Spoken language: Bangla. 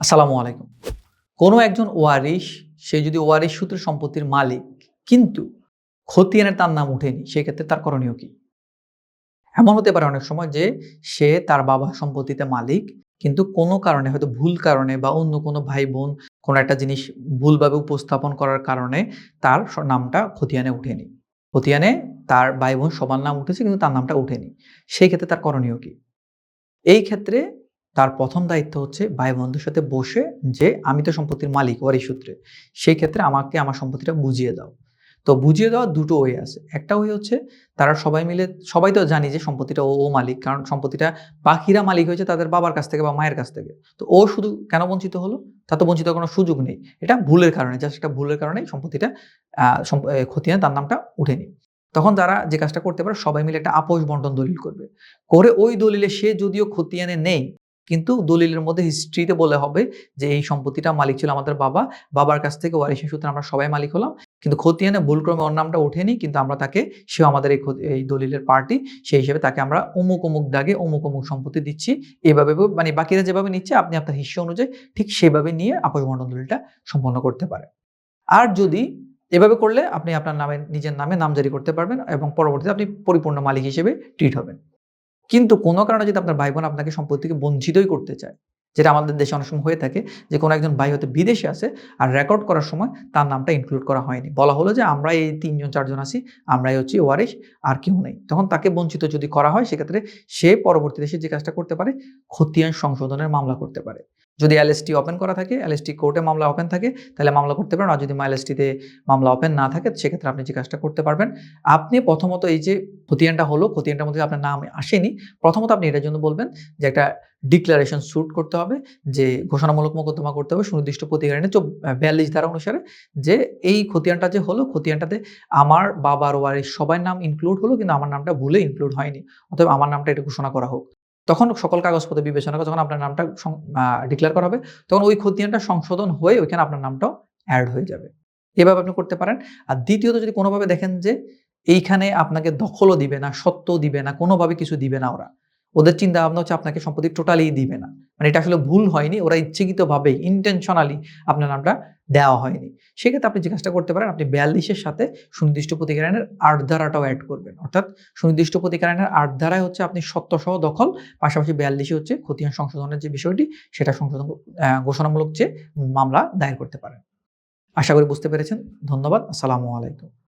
আসসালামু আলাইকুম। কোনো একজন ওয়ারিশ সে যদি ওয়ারিশ সূত্রে সম্পত্তির মালিক কিন্তু খতিয়ানে তার নাম উঠেনি, সেক্ষেত্রে তার করণীয় কি? এমন হতে পারে অনেক সময় যে সে তার বাবার সম্পত্তিতে মালিক, কিন্তু কোনো কারণে হয়তো ভুল কারণে বা অন্য কোনো ভাই-বোন কোনো একটা জিনিস ভুলভাবে উপস্থাপন করার কারণে তার নামটা খতিয়ানে উঠেনি। খতিয়ানে তার ভাই-বোন সবার নাম উঠেছে কিন্তু তার নামটা উঠেনি। সেই ক্ষেত্রে তার করণীয় কি? এই ক্ষেত্রে তার ১ম দায়িত্ব হচ্ছে ভাই-বোনদের সাথে বসে যে, "আমি তো সম্পত্তির মালিক ওয়ারিশ সূত্রে। সেই ক্ষেত্রে আমাকে আমার সম্পত্তিটা বুঝিয়ে দাও।" তো বুঝিয়ে দেওয়ার ২ টো ওয়ে আছে। একটা ওয়ে হচ্ছে তারা সবাই মিলে সবাই তো জানি যে সম্পত্তিটা ও মালিক। কারণ সম্পত্তিটা বাকিরা মালিক হয়েছে তাদের বাবার কাছ থেকে বা মায়ের কাছ থেকে। তো ও শুধু কেন বঞ্চিত হলো? তার তো বঞ্চিত হওয়ার কোনো সুযোগ নেই। এটা ভুলের কারণে, জাস্ট একটা ভুলের কারণেই সম্পত্তিটা খতিয়ানে তার নামটা উঠেনি। তখন তারা যে কাজটা করতে পারে সবাই মিলে একটা আপস বন্টন দলিল করবে। করে ওই দলিলে সে যদিও খতিয়ানে নেই, কিন্তু দলিলের মধ্যে হিস্ট্রিতে বলা হবে যে এই সম্পত্তিটা মালিক ছিল আমাদের বাবা। বাবার কাছ থেকে ওয়ারিশের সূত্রে আমরা সবাই মালিক হলাম। কিন্তু খতিয়ানে ভুলক্রমে ওর নামটা ওঠেনি। কিন্তু আমরা তাকে সেও আমাদের এই দলিলের পার্টি। সেই হিসেবে তাকে আমরা অমুক, অমুক দাগে অমুক, অমুক সম্পত্তি দিচ্ছি। এভাবে মানে বাকিরা যেভাবে নিচ্ছে আপনি আপনার হিস্যা অনুযায়ী ঠিক সেভাবে নিয়ে আপস বন্টন দলিলটা সম্পন্ন করতে পারেন। আর যদি এভাবে করলে আপনি আপনার নামে নিজের নামে নামজারি করতে পারবেন এবং পরবর্তীতে আপনি পরিপূর্ণ মালিক হিসেবে ট্রিট হবেন। কিন্তু কোনো কারণে যদি আপনার ভাই-বোন আপনাকে সম্পত্তি থেকে বঞ্চিতই করতে চায়, যেটা আমাদের দেশে অনেক সময় হয়ে থাকে যে কোনো একজন ভাই হয়তো বিদেশে আছে আর রেকর্ড করার সময় তার নামটা ইনক্লুড করা হয়নি। বলা হলো যে আমরা এই ৩ জন ৪ জন আছি, আমরাই হচ্ছি ওয়ারিশ আর কেউ নেই। তখন তাকে বঞ্চিত যদি করা হয় সেক্ষেত্রে সে পরবর্তীতে সে যে কাজটা করতে পারে খতিয়ান সংশোধনের মামলা করতে পারে। যদি এলএসটি ওপেন করা থাকে, এলএসটি কোর্টে মামলা ওপেন থাকে তাহলে মামলা করতে পারেন। আর যদি এলএসটিতে মামলা ওপেন না থাকে সেক্ষেত্রে আপনি যে কাজটা করতে পারবেন, আপনি প্রথমত এই যে খতিয়ানটা হলো, খতিয়ানটার মধ্যে আপনার নাম আসেনি। প্রথমত আপনি এটার জন্য বলবেন যে একটা ডিক্লারেশন স্যুট করতে হবে, যে ঘোষণামূলক মোকদ্দমা করতে হবে সুনির্দিষ্ট প্রতিকারণে ৪২ ধারা অনুসারে যে এই খতিয়ানটা যে হলো, খতিয়ানটাতে আমার বাবার ওয়ারিশ সবার নাম ইনক্লুড হলো কিন্তু আমার নামটা ভুলে ইনক্লুড হয়নি। অতএব আমার নামটা এটা ঘোষণা করা হোক। তখন সকল কাগজপত্র বিবেচনা করে যখন আপনার নামটা ডিক্লেয়ার করা হবে, তখন ওই খতিয়ানটা সংশোধন হয়ে ওইখানে আপনার নামটাও এড হয়ে যাবে। এভাবে আপনি করতে পারেন। আর দ্বিতীয়ত যদি কোনোভাবে দেখেন যে এইখানে আপনাকে দখলও দিবে না, সত্ত্বও দিবে না, কোনোভাবে কিছু দিবে না ওরা। ওদের চিন্তাভাবনা হচ্ছে আপনাকে সম্পত্তি টোটালিই দিবে না। মানে এটা আসলে ভুল হয়নি। ওরা ইচ্ছাকৃতভাবেই intentionally আপনার নামটা দেওয়া হয়নি। সেক্ষেত্রে আপনি যে কাজটা করতে পারেন, আপনি ৪২ এর সাথে সুনির্দিষ্ট প্রতিকার আইনের ৮ ধারাটাও এড করবেন। অর্থাৎ সুনির্দিষ্ট প্রতিকার আইনের ৮ ধারায় হচ্ছে আপনি সত্ত্বসহ দখল, পাশাপাশি ৪২ এ হচ্ছে খতিয়ান সংশোধনের যে বিষয়টি, সেটা সংশোধন ঘোষণামূলক যে মামলা দায়ের করতে পারেন। আশা করি বুঝতে পেরেছেন। ধন্যবাদ। আসসালামু আলাইকুম।